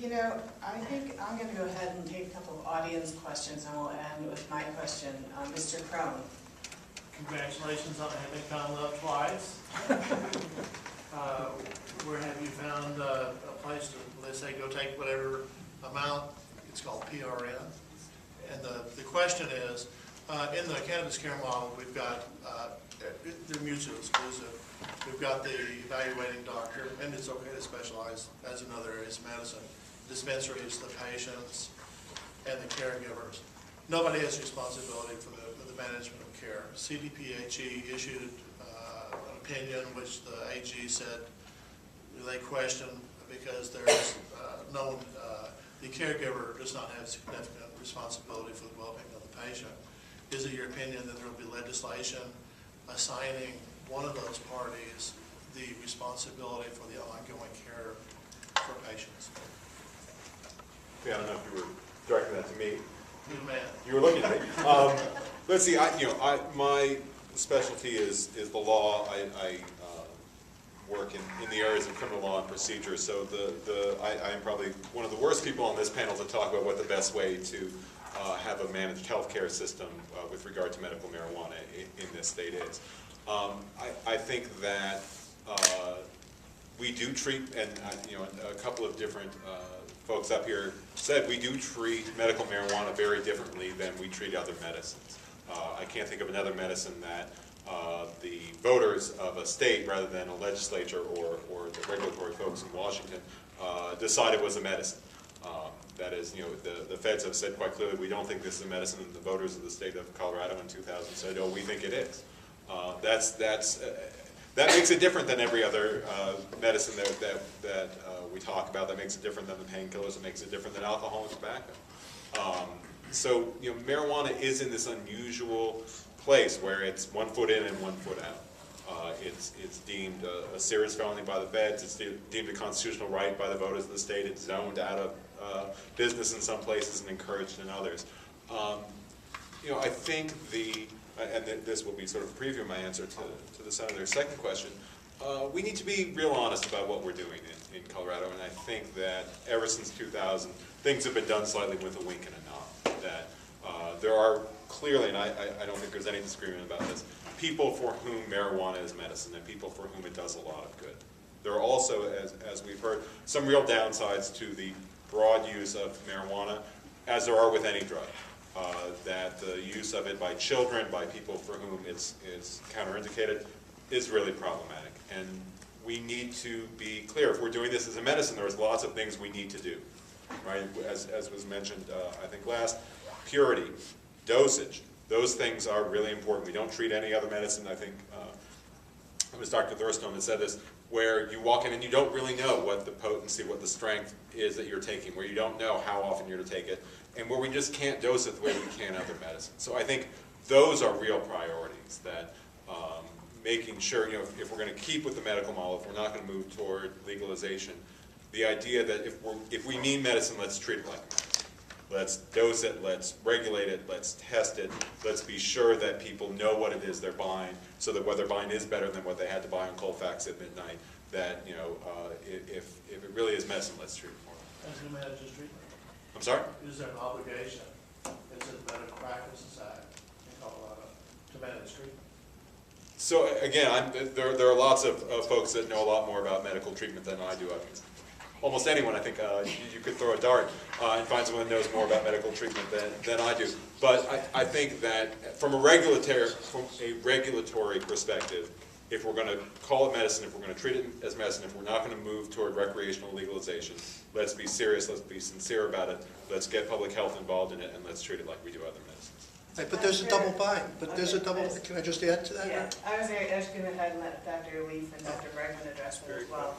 You know, I think I'm going to go ahead and take a couple of audience questions, and we'll end with my question. Mr. Crone. Congratulations on having come up twice. Where have you found a place to, they say, go take whatever amount, it's called PRN. And the question is, in the cannabis care model, we've got, they're mutually exclusive. We've got the evaluating doctor, and it's okay to specialize as another area of medicine. Dispensaries, the patients, and the caregivers. Nobody has responsibility for the management of care. CDPHE issued an opinion which the AG said they questioned because there's the caregiver does not have significant responsibility for the well-being of the patient. Is it your opinion that there will be legislation assigning one of those parties the responsibility for the ongoing care for patients? Yeah, I don't know if you were directing that to me. Good man. You were looking at me. Let's see. My specialty is the law. I work in the areas of criminal law and procedure. So I am probably one of the worst people on this panel to talk about what the best way to have a managed healthcare system with regard to medical marijuana in this state is. I think that we do treat, and a couple of different folks up here said we do treat medical marijuana very differently than we treat other medicines. I can't think of another medicine that the voters of a state, rather than a legislature or the regulatory folks in Washington, decided was a medicine. That is, the feds have said quite clearly, we don't think this is a medicine, and the voters of the state of Colorado in 2000 said, oh, we think it is. That makes it different than every other medicine that we talk about. That makes it different than the painkillers. It makes it different than alcohol and tobacco. So marijuana is in this unusual place where it's 1 foot in and 1 foot out. It's deemed a serious felony by the feds. It's deemed a constitutional right by the voters of the state. It's zoned out of business in some places and encouraged in others. I think and this will be sort of a preview of my answer to the senator's second question, we need to be real honest about what we're doing in Colorado, and I think that ever since 2000, things have been done slightly with a wink and a nod. That there are clearly, and I don't think there's any disagreement about this, people for whom marijuana is medicine and people for whom it does a lot of good. There are also, as we've heard, some real downsides to the broad use of marijuana, as there are with any drug. That the use of it by children, by people for whom it's counterindicated, is really problematic. And we need to be clear, if we're doing this as a medicine, there's lots of things we need to do, right? As was mentioned, I think last, purity, dosage, those things are really important. We don't treat any other medicine. I think it was Dr. Thurstone that said this, where you walk in and you don't really know what the potency, what the strength is that you're taking, where you don't know how often you're to take it, and where we just can't dose it the way we can other medicines. So I think those are real priorities, that making sure, if we're going to keep with the medical model, if we're not going to move toward legalization, the idea that if we mean medicine, let's treat it like medicine. Let's dose it, let's regulate it, let's test it, let's be sure that people know what it is they're buying, so that what they're buying is better than what they had to buy on Colfax at midnight, that, if it really is medicine, let's treat it for them. As who manages treatment? I'm sorry? Is there an obligation, is it the Medical Practices Act in Colorado to manage treatment? So again, there are lots of folks that know a lot more about medical treatment than I do. Almost anyone, I think, you could throw a dart and find someone that knows more about medical treatment than I do. But I think that from a regulatory perspective, if we're going to call it medicine, if we're going to treat it as medicine, if we're not going to move toward recreational legalization, let's be serious, let's be sincere about it, let's get public health involved in it, and let's treat it like we do other medicines. Right, but there's a double bind. But there's a double. Can I just add to that? Yeah, I was going to let Dr. Leaf and Dr. Bregman address that as well.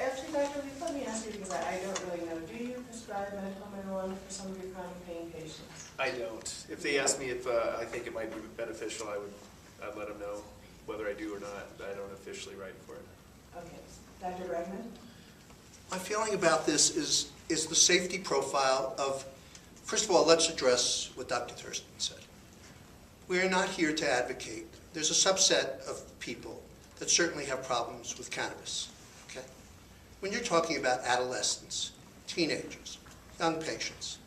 Actually, Dr. Leaf, let me ask you, because I don't really know, do you prescribe medical marijuana for some of your chronic pain patients? I don't. If they ask me if I think it might be beneficial, I'd let them know whether I do or not. I don't officially write for it. Okay. Dr. Bregman? My feeling about this is the safety profile of, first of all, let's address what Dr. Thurston said. We are not here to advocate. There's a subset of people that certainly have problems with cannabis. Okay? When you're talking about adolescents, teenagers, young patients.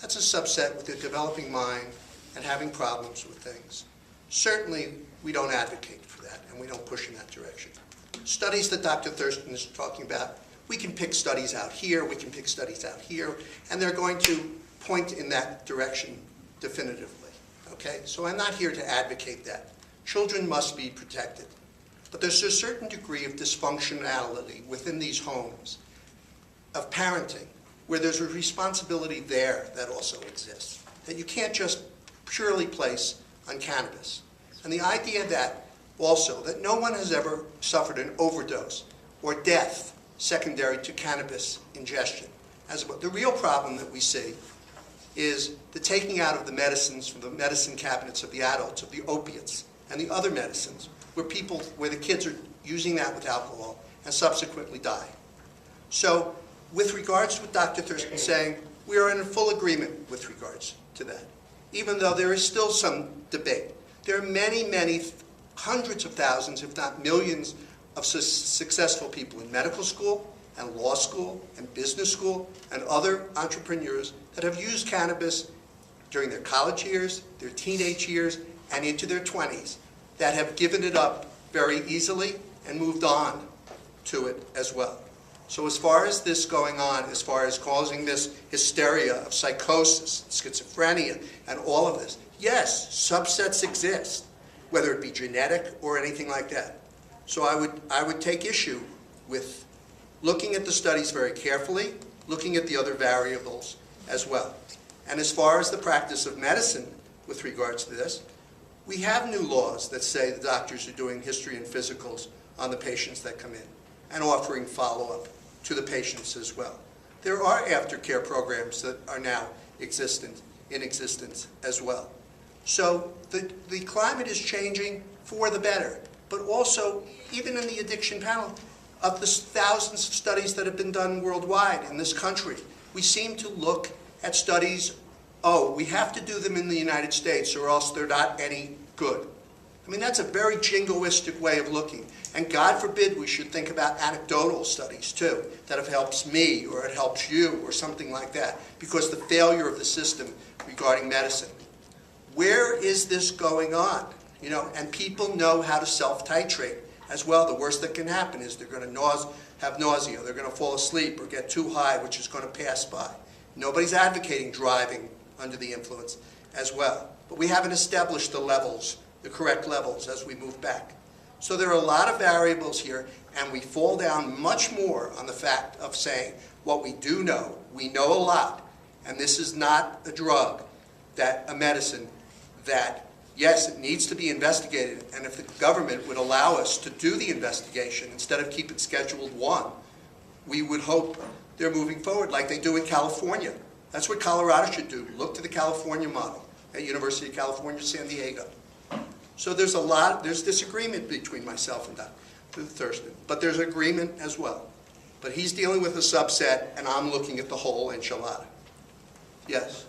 That's a subset with a developing mind and having problems with things. Certainly, we don't advocate for that, and we don't push in that direction. Studies that Dr. Thurston is talking about, we can pick studies out here, we can pick studies out here, and they're going to point in that direction definitively, okay? So I'm not here to advocate that. Children must be protected. But there's a certain degree of dysfunctionality within these homes of parenting where there's a responsibility there that also exists, that you can't just purely place on cannabis. And the idea that also that no one has ever suffered an overdose or death secondary to cannabis ingestion. The real problem that we see is the taking out of the medicines from the medicine cabinets of the adults, of the opiates and the other medicines, where the kids are using that with alcohol and subsequently die. So with regards to what Dr. Thurston is saying, we are in full agreement with regards to that, even though there is still some debate. There are many, many hundreds of thousands, if not millions, of successful people in medical school and law school and business school and other entrepreneurs that have used cannabis during their college years, their teenage years, and into their 20s, that have given it up very easily and moved on to it as well. So as far as this going on, as far as causing this hysteria of psychosis, schizophrenia, and all of this, yes, subsets exist, whether it be genetic or anything like that. So I would take issue with looking at the studies very carefully, looking at the other variables as well. And as far as the practice of medicine with regards to this, we have new laws that say the doctors are doing history and physicals on the patients that come in and offering follow-up to the patients as well. There are aftercare programs that are now in existence as well. So the climate is changing for the better, but also even in the addiction panel, of the thousands of studies that have been done worldwide in this country, we seem to look at studies, oh, we have to do them in the United States or else they're not any good. I mean, that's a very jingoistic way of looking. And God forbid we should think about anecdotal studies too, that have helped me or it helps you or something like that, because the failure of the system regarding medicine. Where is this going on? You know, and people know how to self-titrate as well. The worst that can happen is they're going to have nausea, they're going to fall asleep or get too high, which is going to pass by. Nobody's advocating driving under the influence as well. But we haven't established the levels, the correct levels as we move back. So there are a lot of variables here, and we fall down much more on the fact of saying what we do know. We know a lot, and this is not a drug, a medicine that, yes, it needs to be investigated, and if the government would allow us to do the investigation instead of keep it scheduled 1, we would hope they're moving forward like they do in California. That's what Colorado should do. Look to the California model at University of California, San Diego. So there's disagreement between myself and Dr. Thurston, but there's agreement as well. But he's dealing with a subset, and I'm looking at the whole enchilada. Yes?